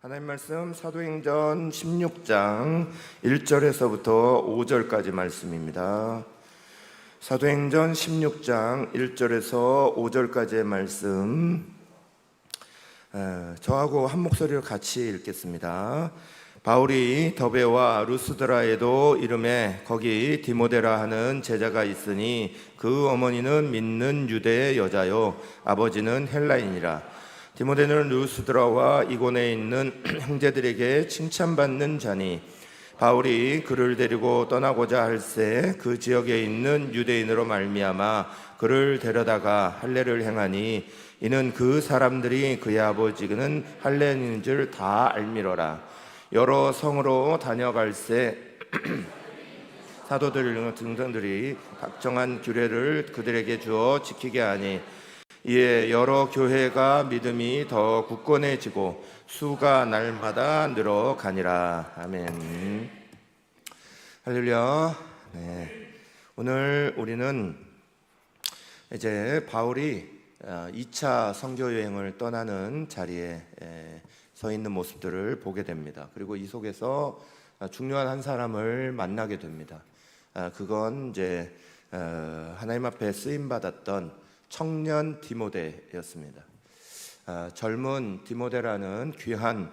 하나님 말씀 사도행전 16장 1절에서부터 5절까지 말씀입니다. 사도행전 16장 1절에서 5절까지의 말씀, 저하고 한 목소리로 같이 읽겠습니다. 바울이 더베와 루스드라에도 이름에 거기 디모데라 하는 제자가 있으니 그 어머니는 믿는 유대의 여자요 아버지는 헬라인이라. 디모데는 루스드라와 이고네에 있는 형제들에게 칭찬받는 자니 바울이 그를 데리고 떠나고자 할새 그 지역에 있는 유대인으로 말미암아 그를 데려다가 할례를 행하니 이는 그 사람들이 그의 아버지는 할례인인 줄 다 알미러라. 여러 성으로 다녀갈새 사도들 등등들이 각정한 규례를 그들에게 주어 지키게 하니 이에 여러 교회가 믿음이 더 굳건해지고 수가 날마다 늘어가니라. 아멘. 할렐루야. 네. 오늘 우리는 이제 바울이 2차 선교 여행을 떠나는 자리에 서 있는 모습들을 보게 됩니다. 그리고 이 속에서 중요한 한 사람을 만나게 됩니다. 그건 이제 하나님 앞에 쓰임 받았던 청년 디모데였습니다. 젊은 디모데라는 귀한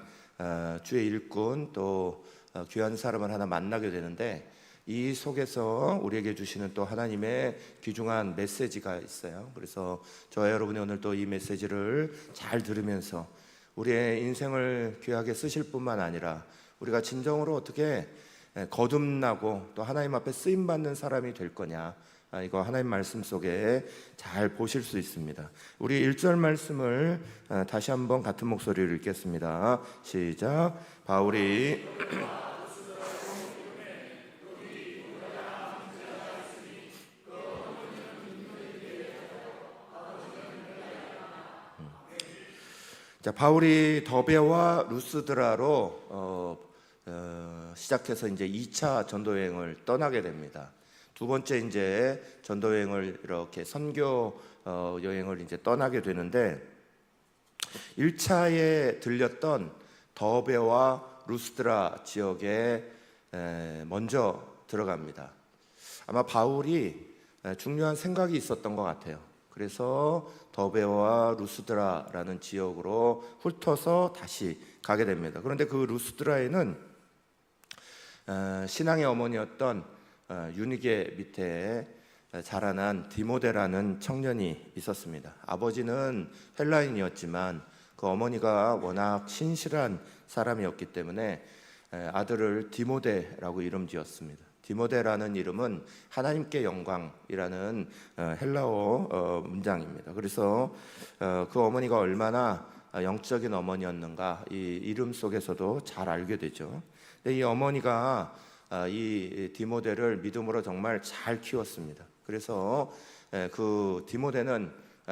주의 일꾼, 또 귀한 사람을 하나 만나게 되는데 이 속에서 우리에게 주시는 또 하나님의 귀중한 메시지가 있어요. 그래서 저와 여러분이 오늘 또 이 메시지를 잘 들으면서 우리의 인생을 귀하게 쓰실 뿐만 아니라 우리가 진정으로 어떻게 거듭나고 또 하나님 앞에 쓰임받는 사람이 될 거냐, 이거 하나님 말씀 속에 잘 보실 수 있습니다. 우리 1절 말씀을 다시 한번 같은 목소리로 읽겠습니다. 시작. 바울이 바울이 더베와 루스드라로 시작해서 이제 2차 전도 여행을 떠나게 됩니다. 두 번째 이제 전도 여행을 이렇게 선교 여행을 이제 떠나게 되는데 1차에 들렸던 더베와 루스드라 지역에 먼저 들어갑니다. 아마 바울이 중요한 생각이 있었던 것 같아요. 그래서 더베와 루스드라라는 지역으로 훑어서 다시 가게 됩니다. 그런데 그 루스드라에는 신앙의 어머니였던 유니게 밑에 자라난 디모데라는 청년이 있었습니다. 아버지는 헬라인이었지만 그 어머니가 워낙 신실한 사람이었기 때문에 아들을 디모데라고 이름 지었습니다. 디모데라는 이름은 하나님께 영광이라는 헬라어 문장입니다. 그래서 그 어머니가 얼마나 영적인 어머니였는가 이 이름 속에서도 잘 알게 되죠. 근데 이 어머니가 이 디모데를 믿음으로 정말 잘 키웠습니다. 그래서 그 디모데는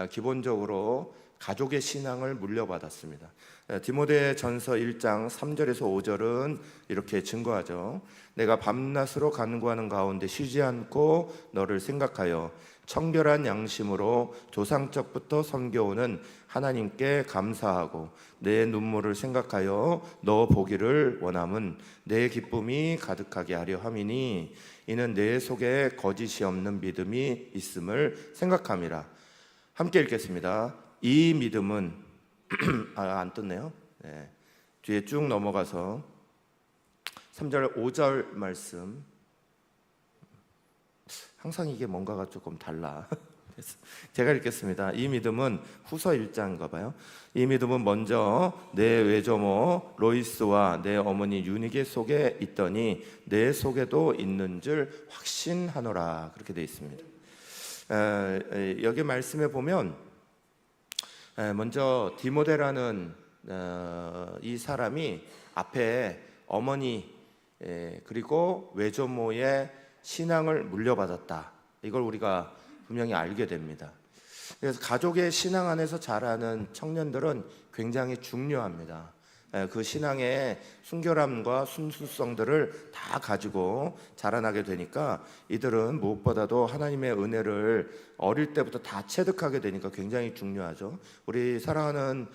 기본적으로 가족의 신앙을 물려받았습니다. 디모데전서 1장 3절에서 5절은 이렇게 증거하죠. 내가 밤낮으로 간구하는 가운데 쉬지 않고 너를 생각하여 청결한 양심으로 조상적부터 섬겨오는 하나님께 감사하고 내 눈물을 생각하여 너 보기를 원함은 내 기쁨이 가득하게 하려 함이니 이는 내 속에 거짓이 없는 믿음이 있음을 생각함이라. 함께 읽겠습니다. 이 믿음은 안 떴네요. 네. 뒤에 쭉 넘어가서 3절 5절 말씀, 항상 이게 뭔가가 조금 달라. 제가 읽겠습니다. 이 믿음은 후서 1장인가 봐요. 이 믿음은 먼저 내 외조모 로이스와 내 어머니 유니게 속에 있더니 내 속에도 있는 줄 확신하노라. 그렇게 되어 있습니다. 여기 말씀에 보면 먼저 디모데라는 이 사람이 앞에 어머니 그리고 외조모의 신앙을 물려받았다. 이걸 우리가 분명히 알게 됩니다. 그래서 가족의 신앙 안에서 자라는 청년들은 굉장히 중요합니다. 그 신앙의 순결함과 순수성들을 다 가지고 자라나게 되니까 이들은 무엇보다도 하나님의 은혜를 어릴 때부터 다 체득하게 되니까 굉장히 중요하죠. 우리 사랑하는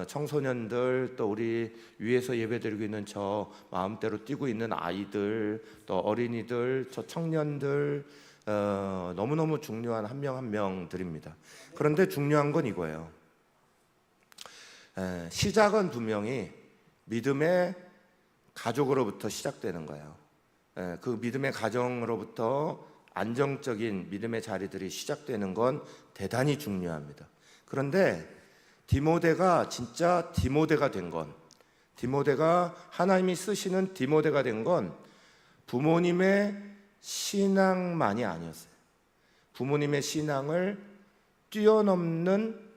청소년들, 또 우리 위에서 예배드리고 있는 저 마음대로 뛰고 있는 아이들, 또 어린이들, 저 청년들, 너무너무 중요한 한 명 한 명들입니다. 그런데 중요한 건 이거예요. 시작은 분명히 믿음의 가족으로부터 시작되는 거예요. 그 믿음의 가정으로부터 안정적인 믿음의 자리들이 시작되는 건 대단히 중요합니다. 그런데 디모데가 진짜 디모데가 된 건, 디모데가 하나님이 쓰시는 디모데가 된 건 부모님의 신앙만이 아니었어요. 부모님의 신앙을 뛰어넘는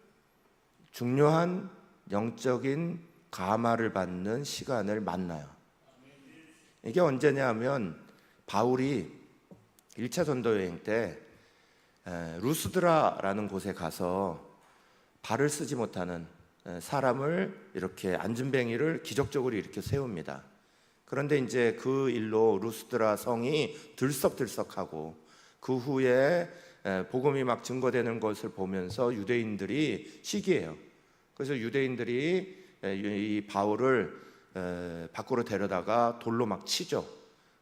중요한 영적인 감화를 받는 시간을 만나요. 이게 언제냐 하면 바울이 1차 전도 여행 때 루스드라라는 곳에 가서 발을 쓰지 못하는 사람을 이렇게 앉은뱅이를 기적적으로 이렇게 세웁니다. 그런데 이제 그 일로 루스드라 성이 들썩들썩하고 그 후에 복음이 막 증거되는 것을 보면서 유대인들이 시기해요. 그래서 유대인들이 이 바울을 밖으로 데려다가 돌로 막 치죠.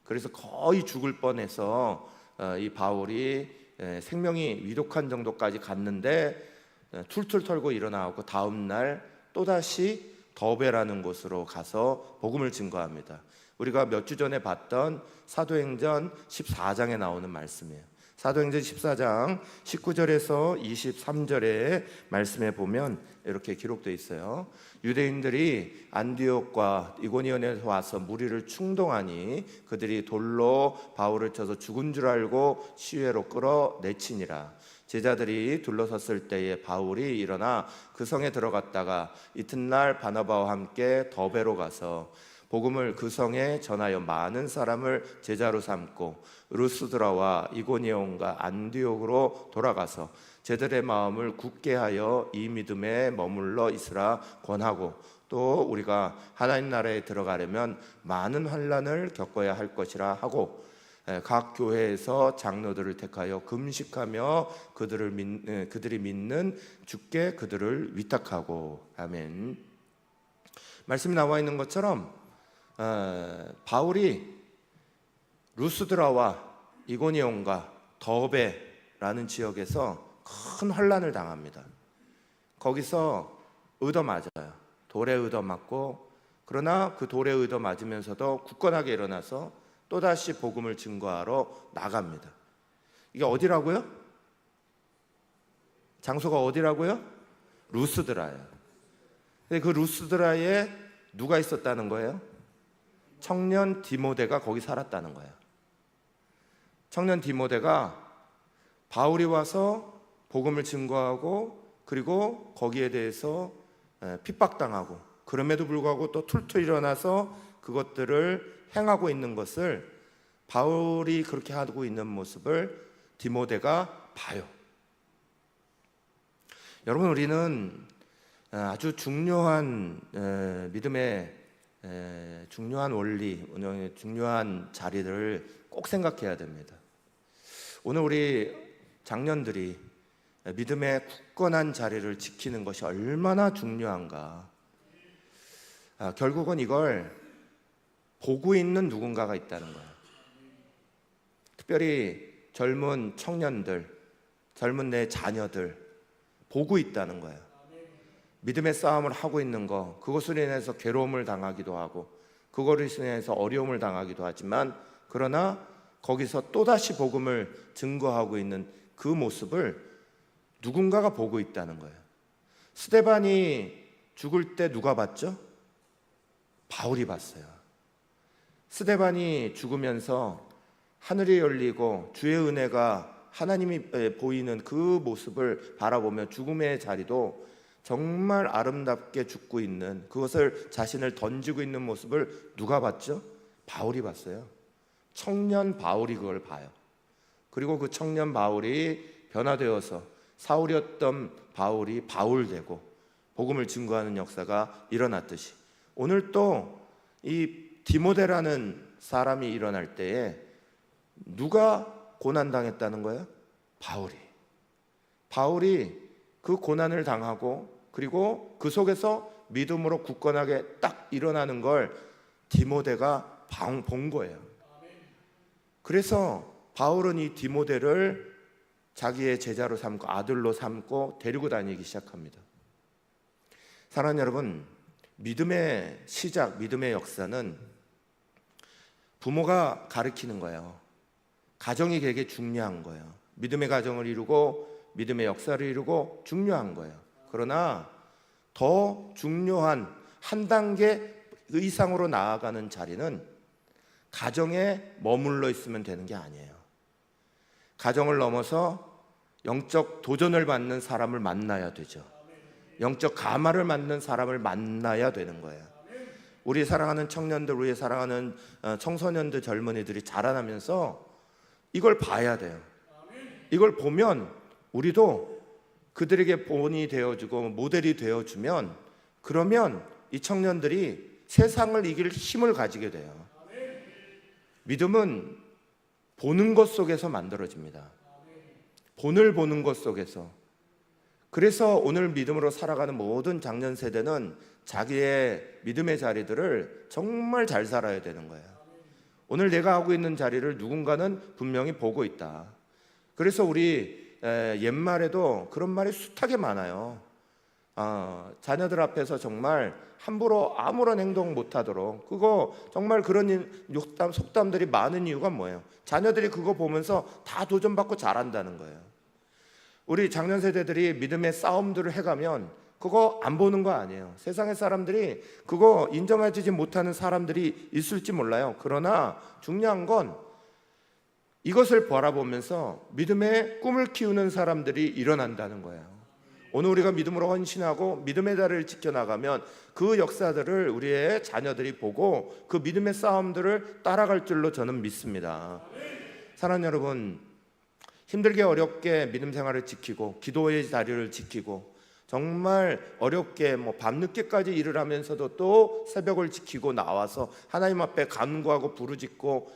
그래서 거의 죽을 뻔해서 이 바울이 생명이 위독한 정도까지 갔는데 툴툴 털고 일어나고 다음 날 또다시 더베라는 곳으로 가서 복음을 증거합니다. 우리가 몇 주 전에 봤던 사도행전 14장에 나오는 말씀이에요. 사도행전 14장 19절에서 23절의 말씀에 보면 이렇게 기록되어 있어요. 유대인들이 안디옥과 이고니온에 와서 무리를 충동하니 그들이 돌로 바울을 쳐서 죽은 줄 알고 시외로 끌어내치니라. 제자들이 둘러섰을 때에 바울이 일어나 그 성에 들어갔다가 이튿날 바나바와 함께 더베로 가서 복음을 그 성에 전하여 많은 사람을 제자로 삼고 루스드라와 이고니온과 안디옥으로 돌아가서 제들의 마음을 굳게 하여 이 믿음에 머물러 있으라 권하고, 또 우리가 하나님 나라에 들어가려면 많은 환난을 겪어야 할 것이라 하고 각 교회에서 장로들을 택하여 금식하며 그들이 믿는 주께 그들을 위탁하고. 아멘. 말씀이 나와 있는 것처럼 바울이 루스드라와 이고니온과 더베라는 지역에서 큰 환난을 당합니다. 거기서 얻어맞아요. 돌에 얻어맞고, 그러나 그 돌에 얻어맞으면서도 굳건하게 일어나서 또다시 복음을 증거하러 나갑니다. 이게 어디라고요? 장소가 어디라고요? 루스드라예요. 근데 그 루스드라에 누가 있었다는 거예요? 청년 디모데가 거기 살았다는 거예요. 청년 디모데가 바울이 와서 복음을 증거하고, 그리고 거기에 대해서 핍박당하고, 그럼에도 불구하고 또 툴툴 일어나서 그것들을 행하고 있는 것을, 바울이 그렇게 하고 있는 모습을 디모데가 봐요. 여러분, 우리는 아주 중요한 믿음의 중요한 원리, 중요한 자리를 꼭 생각해야 됩니다. 오늘 우리 장년들이 믿음의 굳건한 자리를 지키는 것이 얼마나 중요한가. 결국은 이걸 보고 있는 누군가가 있다는 거예요. 특별히 젊은 청년들, 젊은 내 자녀들 보고 있다는 거예요. 믿음의 싸움을 하고 있는 거, 그것으로 인해서 괴로움을 당하기도 하고, 그것으로 인해서 어려움을 당하기도 하지만, 그러나 거기서 또다시 복음을 증거하고 있는 그 모습을 누군가가 보고 있다는 거예요. 스데반이 죽을 때 누가 봤죠? 바울이 봤어요. 스데반이 죽으면서 하늘이 열리고 주의 은혜가 하나님이 보이는 그 모습을 바라보며 죽음의 자리도 정말 아름답게 죽고 있는, 그것을 자신을 던지고 있는 모습을 누가 봤죠? 바울이 봤어요. 청년 바울이 그걸 봐요. 그리고 그 청년 바울이 변화되어서 사울이었던 바울이 바울되고 복음을 증거하는 역사가 일어났듯이, 오늘 또 이 디모데라는 사람이 일어날 때에 누가 고난당했다는 거예요? 바울이 그 고난을 당하고 그리고 그 속에서 믿음으로 굳건하게 딱 일어나는 걸 디모데가 본 거예요. 그래서 바울은 이 디모데를 자기의 제자로 삼고 아들로 삼고 데리고 다니기 시작합니다. 사랑하는 여러분, 믿음의 시작, 믿음의 역사는 부모가 가르치는 거예요. 가정이 되게 중요한 거예요. 믿음의 가정을 이루고 믿음의 역사를 이루고 중요한 거예요. 그러나 더 중요한 한 단계 이상으로 나아가는 자리는 가정에 머물러 있으면 되는 게 아니에요. 가정을 넘어서 영적 도전을 받는 사람을 만나야 되죠. 영적 가마를 맞는 사람을 만나야 되는 거예요. 우리 사랑하는 청년들, 우리 사랑하는 청소년들, 젊은이들이 자라나면서 이걸 봐야 돼요. 이걸 보면 우리도 그들에게 본이 되어주고 모델이 되어주면, 그러면 이 청년들이 세상을 이길 힘을 가지게 돼요. 믿음은 보는 것 속에서 만들어집니다. 본을 보는 것 속에서. 그래서 오늘 믿음으로 살아가는 모든 장년 세대는 자기의 믿음의 자리들을 정말 잘 살아야 되는 거예요. 오늘 내가 하고 있는 자리를 누군가는 분명히 보고 있다. 그래서 우리 옛말에도 그런 말이 숱하게 많아요. 자녀들 앞에서 정말 함부로 아무런 행동 못하도록. 그거 정말 그런 속담들이 많은 이유가 뭐예요? 자녀들이 그거 보면서 다 도전받고 자란다는 거예요. 우리 장년 세대들이 믿음의 싸움들을 해가면 그거 안 보는 거 아니에요. 세상의 사람들이 그거 인정해주지 못하는 사람들이 있을지 몰라요. 그러나 중요한 건 이것을 바라보면서 믿음의 꿈을 키우는 사람들이 일어난다는 거예요. 오늘 우리가 믿음으로 헌신하고 믿음의 자리를 지켜나가면 그 역사들을 우리의 자녀들이 보고 그 믿음의 싸움들을 따라갈 줄로 저는 믿습니다. 사랑하는 여러분, 힘들게 어렵게 믿음 생활을 지키고 기도의 자리를 지키고 정말 어렵게 밤늦게까지 일을 하면서도 또 새벽을 지키고 나와서 하나님 앞에 간구하고 부르짖고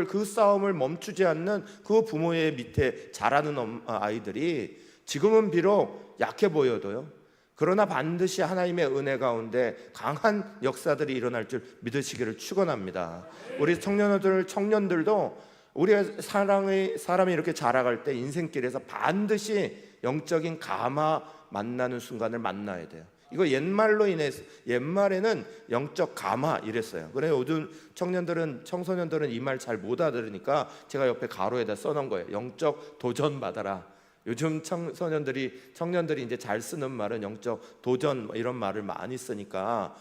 그 싸움을 멈추지 않는 그 부모의 밑에 자라는 아이들이 지금은 비록 약해 보여도요, 그러나 반드시 하나님의 은혜 가운데 강한 역사들이 일어날 줄 믿으시기를 축원합니다. 우리 청년들도 우리의 사람이 이렇게 자라갈 때 인생길에서 반드시 영적인 가마 만나는 순간을 만나야 돼요. 이거 옛말에는 영적 가마 이랬어요. 그래 요즘 청소년들은 이 말 잘 못 알아들으니까 제가 옆에 가로에다 써놓은 거예요. 영적 도전 받아라. 요즘 청년들이 이제 잘 쓰는 말은 영적 도전 이런 말을 많이 쓰니까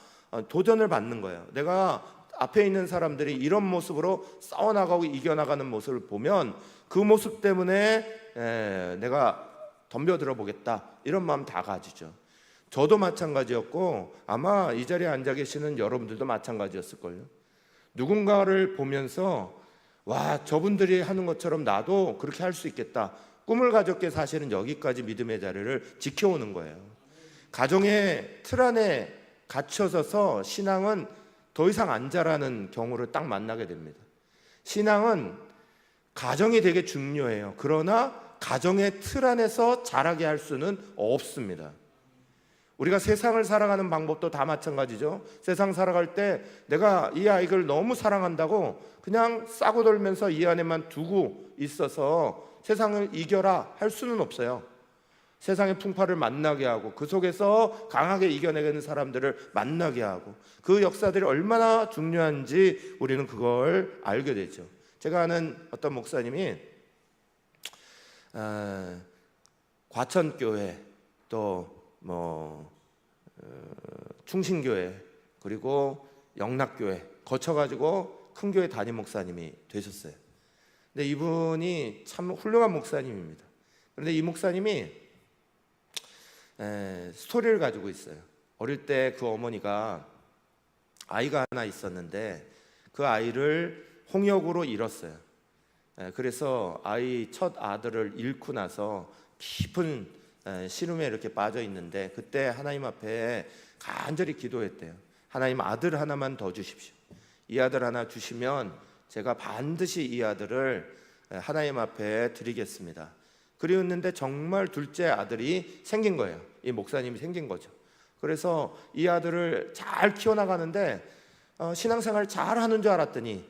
도전을 받는 거예요. 내가 앞에 있는 사람들이 이런 모습으로 싸워나가고 이겨나가는 모습을 보면 그 모습 때문에 내가 덤벼들어 보겠다 이런 마음 다 가지죠. 저도 마찬가지였고 아마 이 자리에 앉아 계시는 여러분들도 마찬가지였을걸요. 누군가를 보면서 와, 저분들이 하는 것처럼 나도 그렇게 할 수 있겠다. 꿈을 가졌기에 사실은 여기까지 믿음의 자리를 지켜오는 거예요. 가정의 틀 안에 갇혀서서 신앙은 더 이상 안 자라는 경우를 딱 만나게 됩니다. 신앙은 가정이 되게 중요해요. 그러나 가정의 틀 안에서 자라게 할 수는 없습니다. 우리가 세상을 살아가는 방법도 다 마찬가지죠. 세상 살아갈 때 내가 이 아이를 너무 사랑한다고 그냥 싸고 돌면서 이 안에만 두고 있어서 세상을 이겨라 할 수는 없어요. 세상의 풍파를 만나게 하고 그 속에서 강하게 이겨내는 사람들을 만나게 하고 그 역사들이 얼마나 중요한지 우리는 그걸 알게 되죠. 제가 아는 어떤 목사님이 과천교회 또 충신교회 그리고 영락교회 거쳐가지고 큰 교회 담임 목사님이 되셨어요. 근데 이분이 참 훌륭한 목사님입니다. 그런데 이 목사님이 스토리를 가지고 있어요. 어릴 때 그 어머니가 아이가 하나 있었는데 그 아이를 홍역으로 잃었어요. 그래서 첫 아들을 잃고 나서 깊은 시름에 이렇게 빠져 있는데 그때 하나님 앞에 간절히 기도했대요. 하나님, 아들 하나만 더 주십시오. 이 아들 하나 주시면 제가 반드시 이 아들을 하나님 앞에 드리겠습니다. 그리웠는데 정말 둘째 아들이 생긴 거예요. 이 목사님이 생긴 거죠. 그래서 이 아들을 잘 키워나가는데 신앙생활 잘하는 줄 알았더니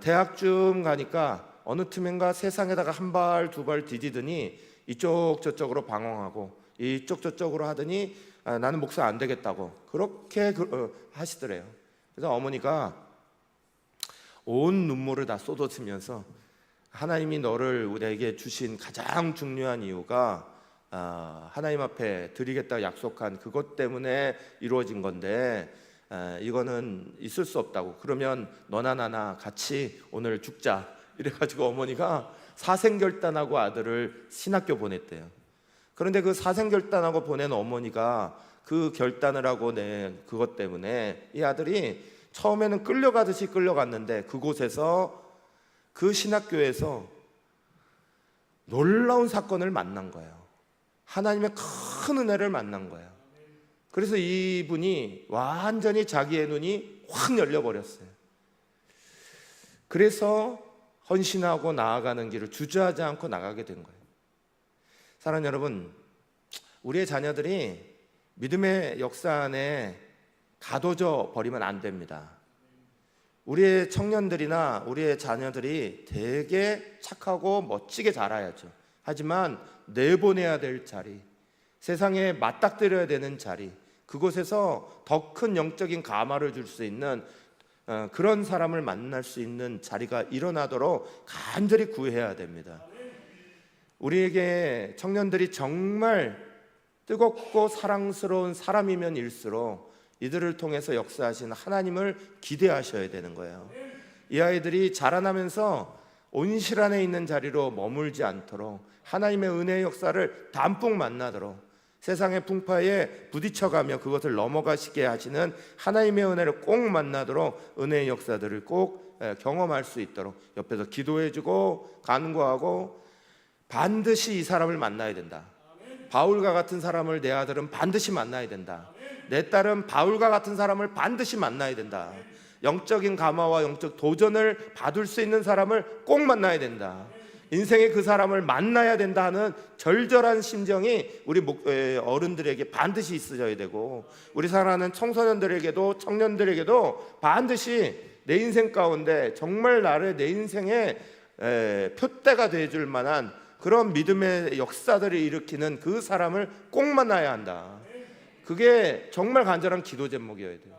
대학쯤 가니까 어느 틈엔가 세상에다가 한 발 두 발 디디더니 이쪽 저쪽으로 방황하고 이쪽 저쪽으로 하더니 나는 목사 안 되겠다고 그렇게 하시더래요. 그래서 어머니가 온 눈물을 다 쏟아쓰면서 하나님이 너를 우리에게 주신 가장 중요한 이유가 하나님 앞에 드리겠다 약속한 그것 때문에 이루어진 건데 이거는 있을 수 없다고. 그러면 너나 나나 같이 오늘 죽자. 이래가지고 어머니가 사생결단하고 아들을 신학교 보냈대요. 그런데 그 사생결단하고 보낸 어머니가 그 결단을 하고 낸 그것 때문에 이 아들이 처음에는 끌려가듯이 끌려갔는데 그곳에서 그 신학교에서 놀라운 사건을 만난 거예요. 하나님의 큰 은혜를 만난 거예요. 그래서 이분이 완전히 자기의 눈이 확 열려버렸어요. 그래서 헌신하고 나아가는 길을 주저하지 않고 나가게 된 거예요. 사랑하는 여러분, 우리의 자녀들이 믿음의 역사 안에 가둬져 버리면 안 됩니다. 우리의 청년들이나 우리의 자녀들이 되게 착하고 멋지게 자라야죠. 하지만 내보내야 될 자리, 세상에 맞닥뜨려야 되는 자리, 그곳에서 더 큰 영적인 감화를 줄 수 있는 그런 사람을 만날 수 있는 자리가 일어나도록 간절히 구해야 됩니다. 우리에게 청년들이 정말 뜨겁고 사랑스러운 사람이면 일수록 이들을 통해서 역사하신 하나님을 기대하셔야 되는 거예요. 이 아이들이 자라나면서 온실 안에 있는 자리로 머물지 않도록 하나님의 은혜의 역사를 담뿍 만나도록 세상의 풍파에 부딪혀가며 그것을 넘어가시게 하시는 하나님의 은혜를 꼭 만나도록 은혜의 역사들을 꼭 경험할 수 있도록 옆에서 기도해주고 간구하고 반드시 이 사람을 만나야 된다. 바울과 같은 사람을 내 아들은 반드시 만나야 된다. 내 딸은 바울과 같은 사람을 반드시 만나야 된다. 영적인 감화와 영적 도전을 받을 수 있는 사람을 꼭 만나야 된다. 인생에 그 사람을 만나야 된다 하는 절절한 심정이 우리 어른들에게 반드시 있어야 되고, 우리 사랑하는 청소년들에게도 청년들에게도 반드시 내 인생 가운데 정말 나를 내 인생의 표대가 되어줄 만한 그런 믿음의 역사들을 일으키는 그 사람을 꼭 만나야 한다. 그게 정말 간절한 기도 제목이어야 돼요.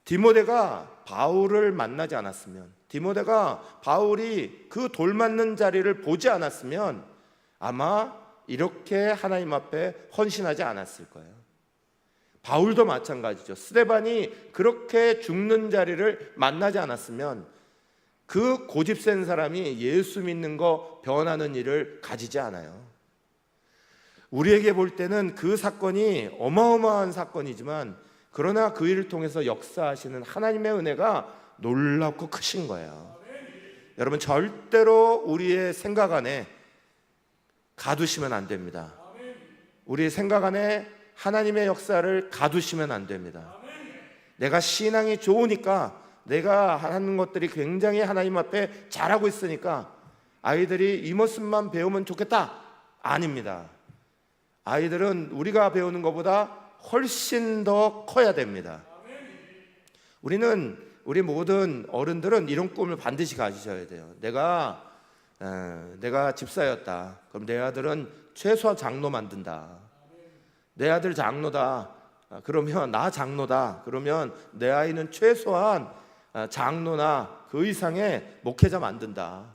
디모데가 바울을 만나지 않았으면, 디모데가 바울이 그 돌 맞는 자리를 보지 않았으면 아마 이렇게 하나님 앞에 헌신하지 않았을 거예요. 바울도 마찬가지죠. 스데반이 그렇게 죽는 자리를 만나지 않았으면 그 고집센 사람이 예수 믿는 거 변하는 일을 가지지 않아요. 우리에게 볼 때는 그 사건이 어마어마한 사건이지만 그러나 그 일을 통해서 역사하시는 하나님의 은혜가 놀랍고 크신 거예요. 여러분, 절대로 우리의 생각 안에 가두시면 안 됩니다. 우리의 생각 안에 하나님의 역사를 가두시면 안 됩니다. 내가 신앙이 좋으니까, 내가 하는 것들이 굉장히 하나님 앞에 잘하고 있으니까 아이들이 이 모습만 배우면 좋겠다. 아닙니다. 아이들은 우리가 배우는 것보다 훨씬 더 커야 됩니다. 우리 모든 어른들은 이런 꿈을 반드시 가지셔야 돼요. 내가 집사였다. 그럼 내 아들은 최소한 장로 만든다. 내 아들 장로다. 그러면 나 장로다. 그러면 내 아이는 최소한 장로나 그 이상의 목회자 만든다.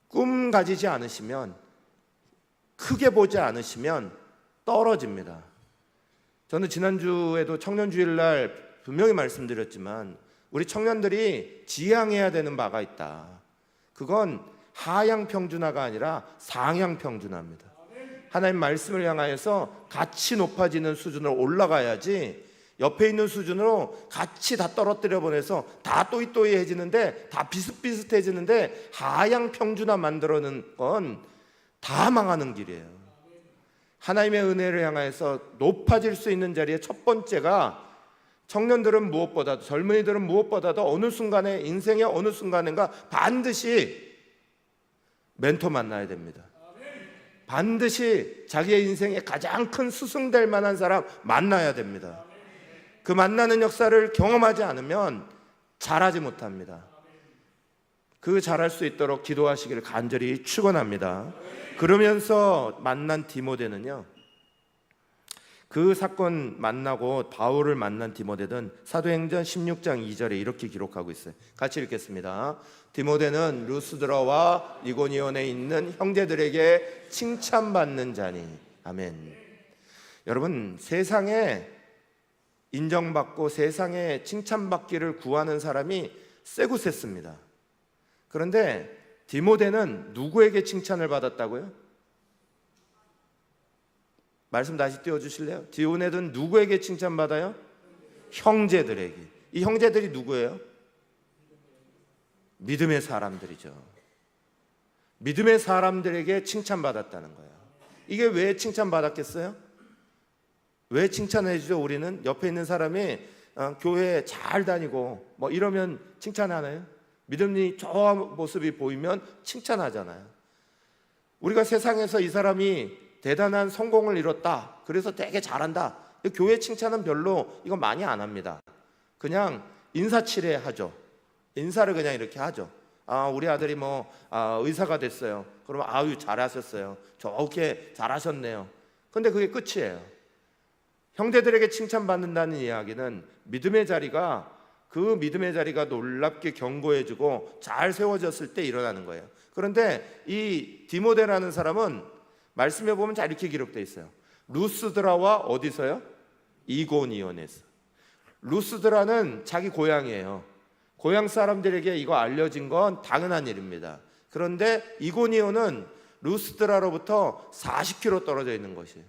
꿈 가지지 않으시면, 크게 보지 않으시면 떨어집니다. 저는 지난주에도 청년주일날 분명히 말씀드렸지만 우리 청년들이 지향해야 되는 바가 있다. 그건 하향평준화가 아니라 상향평준화입니다. 하나님 말씀을 향하여서 같이 높아지는 수준으로 올라가야지 옆에 있는 수준으로 같이 다 떨어뜨려 보내서 다 또이또이해지는데, 다 비슷비슷해지는데 하향평준화 만들어는 건 다 망하는 길이에요. 하나님의 은혜를 향하여서 높아질 수 있는 자리의 첫 번째가, 청년들은 무엇보다도, 젊은이들은 무엇보다도 어느 순간에, 인생의 어느 순간인가 반드시 멘토 만나야 됩니다. 반드시 자기의 인생에 가장 큰 스승될 만한 사람 만나야 됩니다. 그 만나는 역사를 경험하지 않으면 잘하지 못합니다. 그 잘할 수 있도록 기도하시기를 간절히 축원합니다. 그러면서 만난 디모데는요, 그 사건 만나고 바울을 만난 디모데는 사도행전 16장 2절에 이렇게 기록하고 있어요. 같이 읽겠습니다. 디모데는 루스드라와 이고니온에 있는 형제들에게 칭찬받는 자니. 아멘. 여러분, 세상에 인정받고 세상에 칭찬받기를 구하는 사람이 세고셌습니다. 그런데 디모데는 누구에게 칭찬을 받았다고요? 말씀 다시 띄워주실래요? 디모데는 누구에게 칭찬받아요? 형제들에게. 이 형제들이 누구예요? 믿음의 사람들이죠. 믿음의 사람들에게 칭찬받았다는 거예요. 이게 왜 칭찬받았겠어요? 왜 칭찬해 주죠? 우리는 옆에 있는 사람이 교회 잘 다니고 뭐 이러면 칭찬하나요? 믿음이 좋은 모습이 보이면 칭찬하잖아요. 우리가 세상에서 이 사람이 대단한 성공을 이뤘다, 그래서 되게 잘한다, 교회 칭찬은 별로 이거 많이 안 합니다. 그냥 인사치레 하죠. 인사를 그냥 이렇게 하죠. 우리 아들이 의사가 됐어요. 그러면 아유 잘하셨어요, 좋게 잘하셨네요. 근데 그게 끝이에요. 형제들에게 칭찬받는다는 이야기는 믿음의 자리가, 그 믿음의 자리가 놀랍게 견고해지고 잘 세워졌을 때 일어나는 거예요. 그런데 이 디모데라는 사람은 말씀에 보면 잘 이렇게 기록되어 있어요. 루스드라와 어디서요? 이고니온에서. 루스드라는 자기 고향이에요. 고향 사람들에게 이거 알려진 건 당연한 일입니다. 그런데 이고니온은 루스드라로부터 40km 떨어져 있는 것이에요.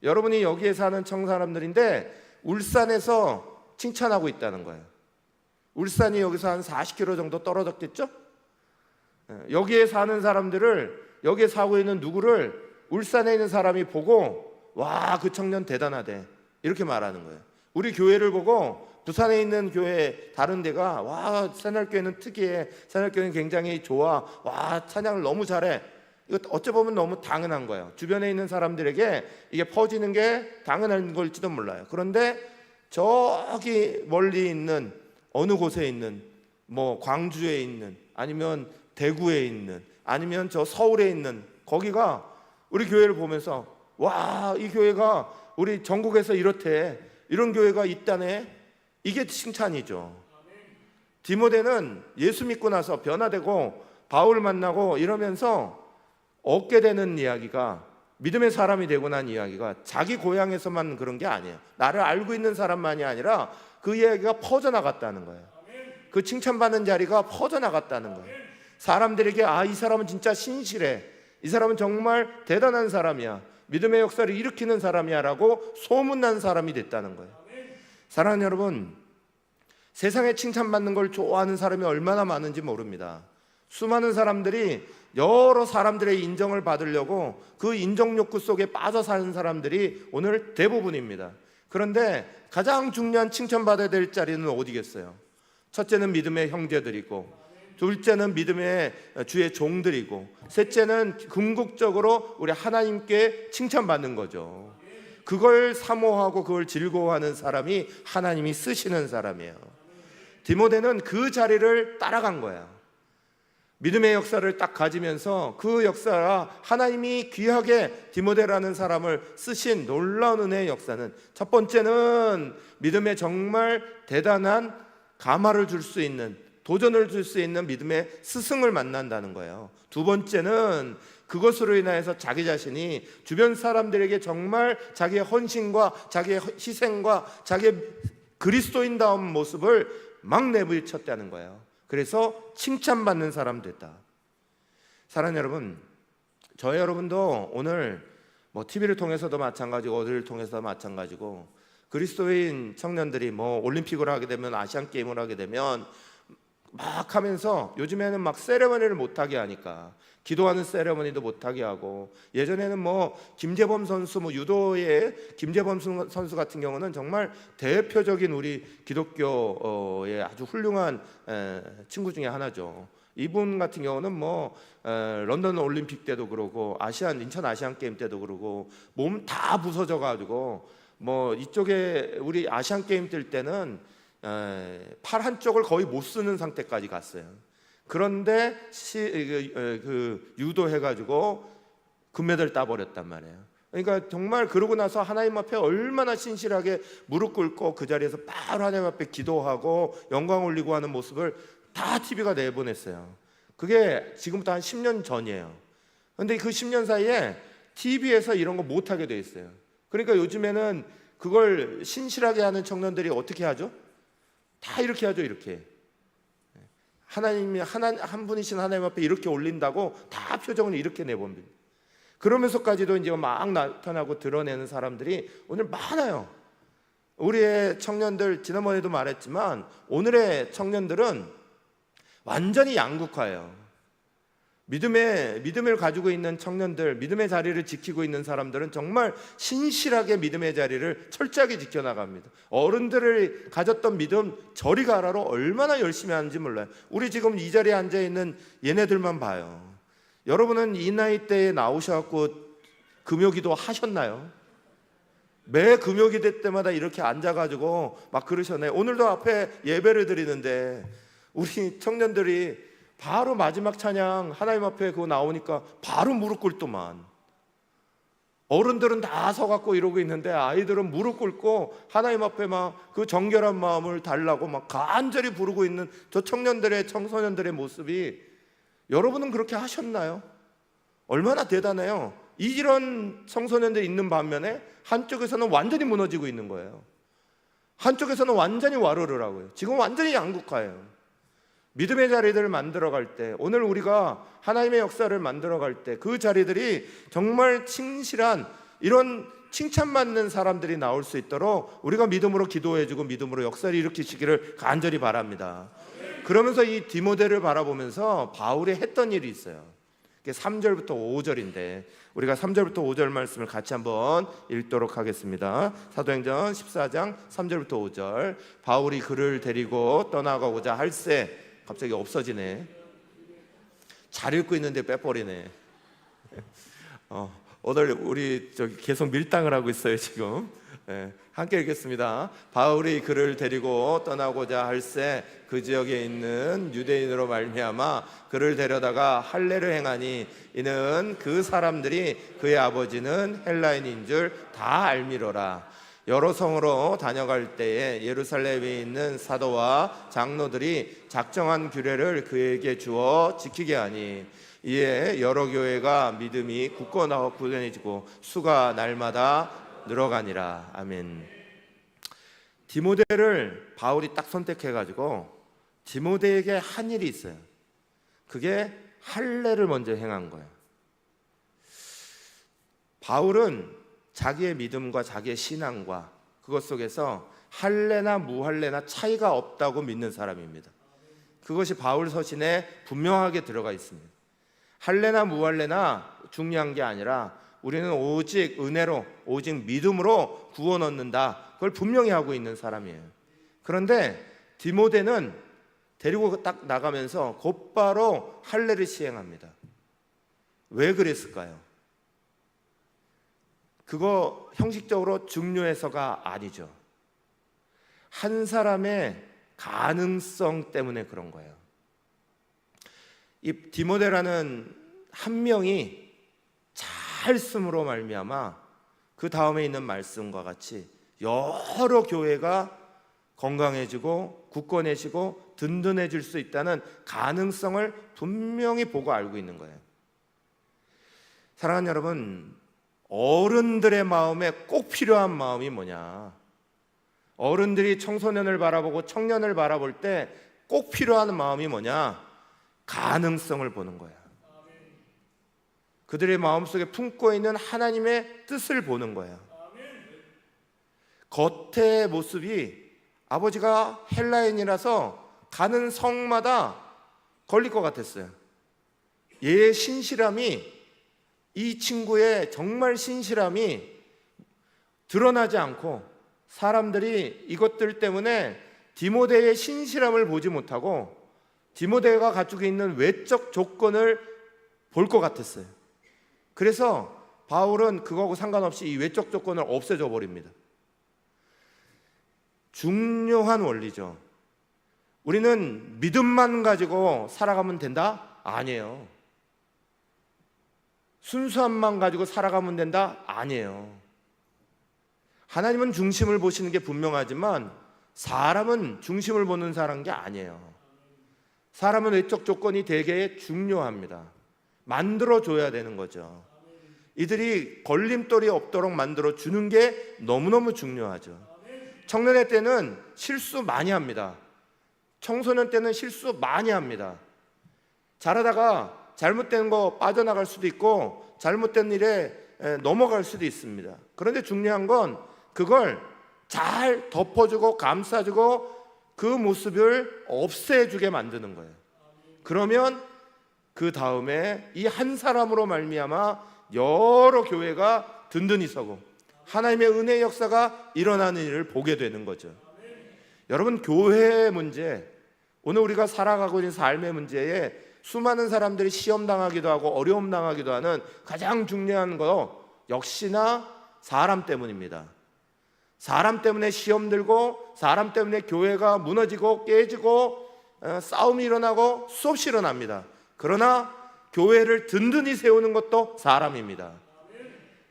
여러분이 여기에 사는 청사람들인데 울산에서 칭찬하고 있다는 거예요. 울산이 여기서 한 40km 정도 떨어졌겠죠? 여기에 사는 사람들을, 여기에 사고 있는 누구를 울산에 있는 사람이 보고 와, 그 청년 대단하대, 이렇게 말하는 거예요. 우리 교회를 보고 부산에 있는 교회 다른 데가 와, 새날교회는 특이해, 새날교회는 굉장히 좋아, 와, 찬양을 너무 잘해. 이거 어찌 보면 너무 당연한 거예요. 주변에 있는 사람들에게 이게 퍼지는 게 당연한 걸지도 몰라요. 그런데 저기 멀리 있는 어느 곳에 있는, 광주에 있는, 아니면 대구에 있는, 아니면 저 서울에 있는, 거기가 우리 교회를 보면서 와, 이 교회가 우리 전국에서 이렇대, 이런 교회가 있다네, 이게 칭찬이죠. 디모데는 예수 믿고 나서 변화되고 바울 만나고 이러면서 얻게 되는 이야기가, 믿음의 사람이 되고 난 이야기가 자기 고향에서만 그런 게 아니에요. 나를 알고 있는 사람만이 아니라 그 이야기가 퍼져나갔다는 거예요. 그 칭찬받는 자리가 퍼져나갔다는 거예요. 사람들에게 이 사람은 진짜 신실해, 이 사람은 정말 대단한 사람이야, 믿음의 역사를 일으키는 사람이야 라고 소문난 사람이 됐다는 거예요. 사랑하는 여러분, 세상에 칭찬받는 걸 좋아하는 사람이 얼마나 많은지 모릅니다. 수많은 사람들이 여러 사람들의 인정을 받으려고 그 인정 욕구 속에 빠져 사는 사람들이 오늘 대부분입니다. 그런데 가장 중요한 칭찬받아야 될 자리는 어디겠어요? 첫째는 믿음의 형제들이고, 둘째는 믿음의 주의 종들이고, 셋째는 궁극적으로 우리 하나님께 칭찬받는 거죠. 그걸 사모하고 그걸 즐거워하는 사람이 하나님이 쓰시는 사람이에요. 디모데는 그 자리를 따라간 거야. 믿음의 역사를 딱 가지면서 그 역사가 하나님이 귀하게 디모데라는 사람을 쓰신 놀라운 은혜의 역사는, 첫 번째는 믿음에 정말 대단한 감화를 줄 수 있는, 도전을 줄 수 있는 믿음의 스승을 만난다는 거예요. 두 번째는 그것으로 인하여서 자기 자신이 주변 사람들에게 정말 자기의 헌신과 자기의 희생과 자기의 그리스도인다운 모습을 막 내비쳤다는 거예요. 그래서 칭찬받는 사람 됐다. 사랑하는 여러분, 저희 여러분도 오늘 TV를 통해서도 마찬가지고 어디를 통해서도 마찬가지고, 그리스도인 청년들이 올림픽을 하게 되면, 아시안 게임을 하게 되면 막 하면서, 요즘에는 막 세레머니를 못하게 하니까 기도하는 세레머니도 못하게 하고, 예전에는 김재범 선수, 유도의 김재범 선수 같은 경우는 정말 대표적인 우리 기독교의 아주 훌륭한 친구 중에 하나죠. 이분 같은 경우는 런던 올림픽 때도 그러고 인천 아시안 게임 때도 그러고 몸 다 부서져 가지고 이쪽에 우리 아시안 게임 뛸 때는 팔 한쪽을 거의 못 쓰는 상태까지 갔어요. 그런데 유도해 가지고 금메달 따버렸단 말이에요. 그러니까 정말 그러고 나서 하나님 앞에 얼마나 신실하게 무릎 꿇고 그 자리에서 바로 하나님 앞에 기도하고 영광 올리고 하는 모습을 다 TV가 내보냈어요. 그게 지금부터 한 10년 전이에요. 그런데 그 10년 사이에 TV에서 이런 거 못하게 돼 있어요. 그러니까 요즘에는 그걸 신실하게 하는 청년들이 어떻게 하죠? 다 이렇게 하죠. 이렇게 하나님이 한 분이신 하나님 앞에 이렇게 올린다고 다 표정을 이렇게 내봅니다. 그러면서까지도 이제 막 나타나고 드러내는 사람들이 오늘 많아요. 우리의 청년들, 지난번에도 말했지만 오늘의 청년들은 완전히 양극화예요. 믿음을 가지고 있는 청년들, 믿음의 자리를 지키고 있는 사람들은 정말 신실하게 믿음의 자리를 철저하게 지켜나갑니다. 어른들을 가졌던 믿음, 저리 가라로 얼마나 열심히 하는지 몰라요. 우리 지금 이 자리에 앉아있는 얘네들만 봐요. 여러분은 이 나이 때에 나오셔갖고 금요기도 하셨나요? 매 금요기대 때마다 이렇게 앉아가지고 막 그러셨나요? 오늘도 앞에 예배를 드리는데 우리 청년들이 바로 마지막 찬양 하나님 앞에 그거 나오니까 바로 무릎 꿇더만. 어른들은 다 서갖고 이러고 있는데 아이들은 무릎 꿇고 하나님 앞에 막 그 정결한 마음을 달라고 막 간절히 부르고 있는 저 청소년들의 모습이, 여러분은 그렇게 하셨나요? 얼마나 대단해요. 이런 청소년들이 있는 반면에 한쪽에서는 완전히 무너지고 있는 거예요. 한쪽에서는 완전히 와르르 하고요. 지금 완전히 양극화예요. 믿음의 자리들을 만들어갈 때, 오늘 우리가 하나님의 역사를 만들어갈 때 그 자리들이 정말 신실한 이런 칭찬받는 사람들이 나올 수 있도록 우리가 믿음으로 기도해주고 믿음으로 역사를 일으키시기를 간절히 바랍니다. 그러면서 이 디모데를 바라보면서 바울이 했던 일이 있어요. 그게 3절부터 5절인데 우리가 3절부터 5절 말씀을 같이 한번 읽도록 하겠습니다. 사도행전 14장 3절부터 5절. 바울이 그를 데리고 떠나가고자 할새, 갑자기 없어지네. 잘 읽고 있는데 빼버리네. 오늘 우리 계속 밀당을 하고 있어요 지금. 함께 읽겠습니다. 바울이 그를 데리고 떠나고자 할새 그 지역에 있는 유대인으로 말미암아 그를 데려다가 할례를 행하니 이는 그 사람들이 그의 아버지는 헬라인인 줄 다 알미로라. 여러 성으로 다녀갈 때에 예루살렘에 있는 사도와 장로들이 작정한 규례를 그에게 주어 지키게 하니 이에 여러 교회가 믿음이 굳건해지고 수가 날마다 늘어가니라. 아멘. 디모데를 바울이 딱 선택해가지고 디모데에게 한 일이 있어요. 그게 할례를 먼저 행한 거예요. 바울은 자기의 믿음과 자기의 신앙과 그것 속에서 할례나 무할례나 차이가 없다고 믿는 사람입니다. 그것이 바울 서신에 분명하게 들어가 있습니다. 할례나 무할례나 중요한 게 아니라 우리는 오직 은혜로, 오직 믿음으로 구원 얻는다. 그걸 분명히 하고 있는 사람이에요. 그런데 디모데는 데리고 딱 나가면서 곧바로 할례를 시행합니다. 왜 그랬을까요? 그거 형식적으로 중요해서가 아니죠. 한 사람의 가능성 때문에 그런 거예요. 이 디모데라는 한 명이 잘 쓰므로 말미암아 그 다음에 있는 말씀과 같이 여러 교회가 건강해지고 굳건해지고 든든해질 수 있다는 가능성을 분명히 보고 알고 있는 거예요. 사랑하는 여러분, 어른들의 마음에 꼭 필요한 마음이 뭐냐? 어른들이 청소년을 바라보고 청년을 바라볼 때 꼭 필요한 마음이 뭐냐? 가능성을 보는 거야. 그들의 마음속에 품고 있는 하나님의 뜻을 보는 거야. 겉의 모습이 아버지가 헬라인이라서 가는 성마다 걸릴 것 같았어요. 얘의 신실함이, 이 친구의 정말 신실함이 드러나지 않고 사람들이 이것들 때문에 디모데의 신실함을 보지 못하고 디모데가 가지고 있는 외적 조건을 볼 것 같았어요. 그래서 바울은 그거하고 상관없이 이 외적 조건을 없애줘 버립니다. 중요한 원리죠. 우리는 믿음만 가지고 살아가면 된다? 아니에요. 순수함만 가지고 살아가면 된다? 아니에요. 하나님은 중심을 보시는 게 분명하지만 사람은 중심을 보는 사람인 게 아니에요. 사람은 외적 조건이 되게 중요합니다. 만들어줘야 되는 거죠. 이들이 걸림돌이 없도록 만들어주는 게 너무너무 중요하죠. 청년의 때는 실수 많이 합니다. 청소년 때는 실수 많이 합니다. 잘하다가 잘못된 거 빠져나갈 수도 있고 잘못된 일에 넘어갈 수도 있습니다. 그런데 중요한 건 그걸 잘 덮어주고 감싸주고 그 모습을 없애주게 만드는 거예요. 그러면 그 다음에 이 한 사람으로 말미암아 여러 교회가 든든히 서고 하나님의 은혜의 역사가 일어나는 일을 보게 되는 거죠. 여러분, 교회의 문제, 오늘 우리가 살아가고 있는 삶의 문제에 수많은 사람들이 시험당하기도 하고 어려움당하기도 하는 가장 중요한 거 역시나 사람 때문입니다. 사람 때문에 시험 들고 사람 때문에 교회가 무너지고 깨지고 싸움이 일어나고 수없이 일어납니다. 그러나 교회를 든든히 세우는 것도 사람입니다.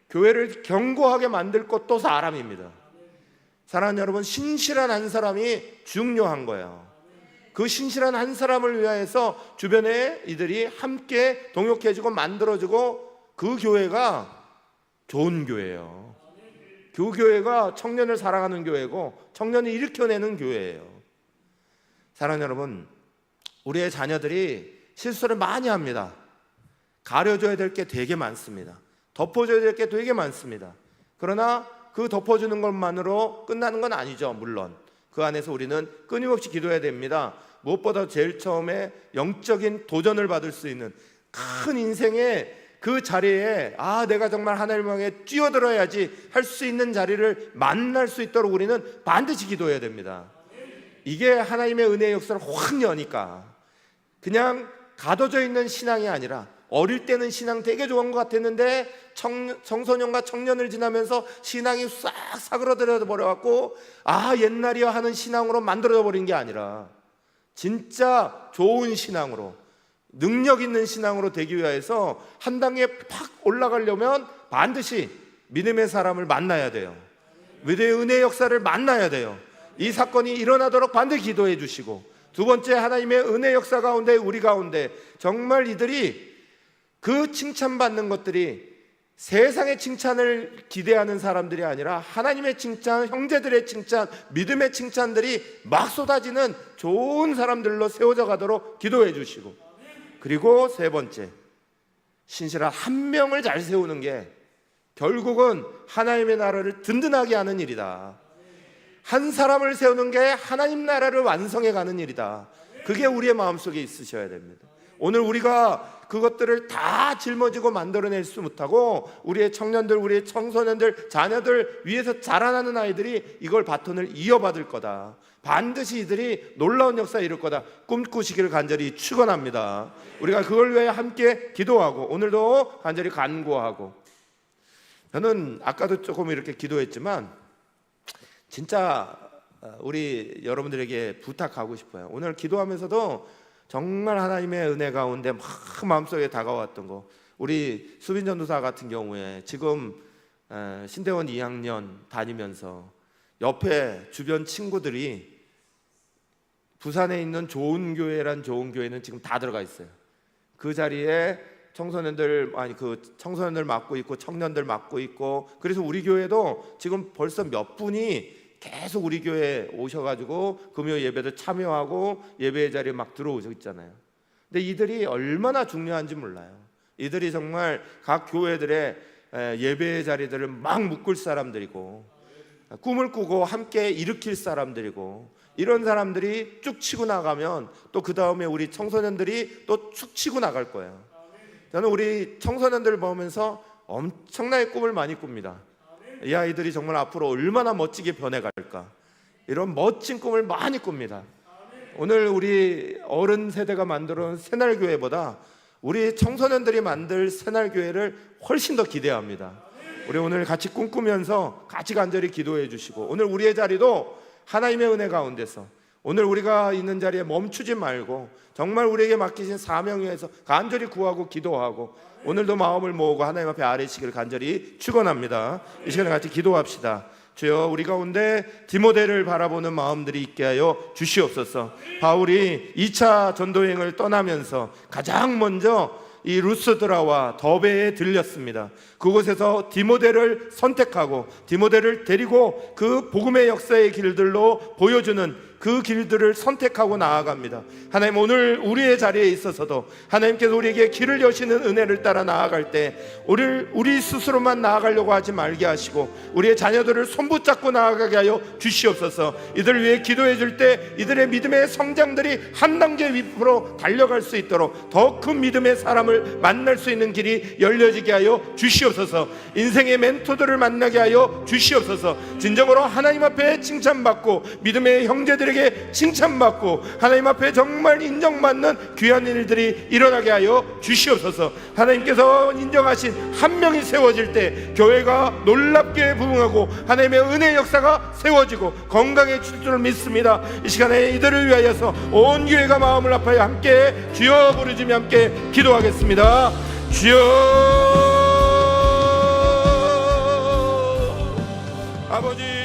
교회를 견고하게 만들 것도 사람입니다. 사랑하는 여러분, 신실한 한 사람이 중요한 거예요. 그 신실한 한 사람을 위하여서 주변에 이들이 함께 동역해주고 만들어주고 그 교회가 좋은 교회예요. 그 교회가 청년을 사랑하는 교회고 청년을 일으켜내는 교회예요. 사랑하는 여러분, 우리의 자녀들이 실수를 많이 합니다. 가려줘야 될 게 되게 많습니다. 덮어줘야 될 게 되게 많습니다. 그러나 그 덮어주는 것만으로 끝나는 건 아니죠. 물론 그 안에서 우리는 끊임없이 기도해야 됩니다. 무엇보다 제일 처음에 영적인 도전을 받을 수 있는 큰 인생의 그 자리에 내가 정말 하나님을 향해 뛰어들어야지 할 수 있는 자리를 만날 수 있도록 우리는 반드시 기도해야 됩니다. 이게 하나님의 은혜의 역사를 확 여니까 그냥 가둬져 있는 신앙이 아니라 어릴 때는 신앙 되게 좋은 것 같았는데 청소년과 청년을 지나면서 신앙이 싹 사그러들어 버려갖고 옛날이야 하는 신앙으로 만들어져 버린 게 아니라 진짜 좋은 신앙으로 능력 있는 신앙으로 되기 위해서 한 단계 팍 올라가려면 반드시 믿음의 사람을 만나야 돼요. 믿음의 은혜의 역사를 만나야 돼요. 이 사건이 일어나도록 반드시 기도해 주시고, 두 번째, 하나님의 은혜 역사 가운데 우리 가운데 정말 이들이 그 칭찬받는 것들이 세상의 칭찬을 기대하는 사람들이 아니라 하나님의 칭찬, 형제들의 칭찬, 믿음의 칭찬들이 막 쏟아지는 좋은 사람들로 세워져 가도록 기도해 주시고, 그리고 세 번째, 신실한 한 명을 잘 세우는 게 결국은 하나님의 나라를 든든하게 하는 일이다. 한 사람을 세우는 게 하나님 나라를 완성해 가는 일이다. 그게 우리의 마음속에 있으셔야 됩니다. 오늘 우리가 그것들을 다 짊어지고 만들어낼 수 못하고 우리의 청년들, 우리의 청소년들, 자녀들 위에서 자라나는 아이들이 이걸 바톤을 이어받을 거다. 반드시 이들이 놀라운 역사에 이룰 거다. 꿈꾸시기를 간절히 축원합니다. 우리가 그걸 위해 함께 기도하고 오늘도 간절히 간구하고, 저는 아까도 조금 이렇게 기도했지만 진짜 우리 여러분들에게 부탁하고 싶어요. 오늘 기도하면서도 정말 하나님의 은혜 가운데 막 마음속에 다가왔던 거, 우리 수빈 전도사 같은 경우에 지금 신대원 2학년 다니면서 옆에 주변 친구들이 부산에 있는 좋은 교회란 좋은 교회는 지금 다 들어가 있어요. 그 자리에 청소년들 맡고 있고 청년들 맡고 있고, 그래서 우리 교회도 지금 벌써 몇 분이 계속 우리 교회에 오셔가지고 금요 예배도 참여하고 예배의 자리에 막 들어오고 있잖아요. 근데 이들이 얼마나 중요한지 몰라요. 이들이 정말 각 교회들의 예배의 자리들을 막 묶을 사람들이고 꿈을 꾸고 함께 일으킬 사람들이고, 이런 사람들이 쭉 치고 나가면 또 그 다음에 우리 청소년들이 또 쭉 치고 나갈 거예요. 저는 우리 청소년들을 보면서 엄청나게 꿈을 많이 꿉니다. 이 아이들이 정말 앞으로 얼마나 멋지게 변해갈까, 이런 멋진 꿈을 많이 꿉니다. 오늘 우리 어른 세대가 만들어 놓은 새날교회보다 우리 청소년들이 만들 새날교회를 훨씬 더 기대합니다. 우리 오늘 같이 꿈꾸면서 같이 간절히 기도해 주시고, 오늘 우리의 자리도 하나님의 은혜 가운데서 오늘 우리가 있는 자리에 멈추지 말고 정말 우리에게 맡기신 사명 위에서 간절히 구하고 기도하고, 오늘도 마음을 모으고 하나님 앞에 아뢰시기를 간절히 축원합니다. 이 시간에 같이 기도합시다. 주여, 우리 가운데 디모데를 바라보는 마음들이 있게 하여 주시옵소서. 바울이 2차 전도여행을 떠나면서 가장 먼저 이 루스드라와 더베에 들렸습니다. 그곳에서 디모데를 선택하고 디모데를 데리고 그 복음의 역사의 길들로 보여주는 그 길들을 선택하고 나아갑니다. 하나님, 오늘 우리의 자리에 있어서도 하나님께서 우리에게 길을 여시는 은혜를 따라 나아갈 때 우리 스스로만 나아가려고 하지 말게 하시고 우리의 자녀들을 손붙잡고 나아가게 하여 주시옵소서. 이들을 위해 기도해 줄 때 이들의 믿음의 성장들이 한 단계 위로 달려갈 수 있도록 더 큰 믿음의 사람을 만날 수 있는 길이 열려지게 하여 주시옵소서. 인생의 멘토들을 만나게 하여 주시옵소서. 진정으로 하나님 앞에 칭찬받고 믿음의 형제들에게 칭찬받고 하나님 앞에 정말 인정받는 귀한 일들이 일어나게 하여 주시옵소서. 하나님께서 인정하신 한 명이 세워질 때 교회가 놀랍게 부흥하고 하나님의 은혜의 역사가 세워지고 건강해질 줄 믿습니다. 이 시간에 이들을 위하여서 온 교회가 마음을 합하여 함께 주여 부르짖으며 함께 기도하겠습니다. 주여, 아버지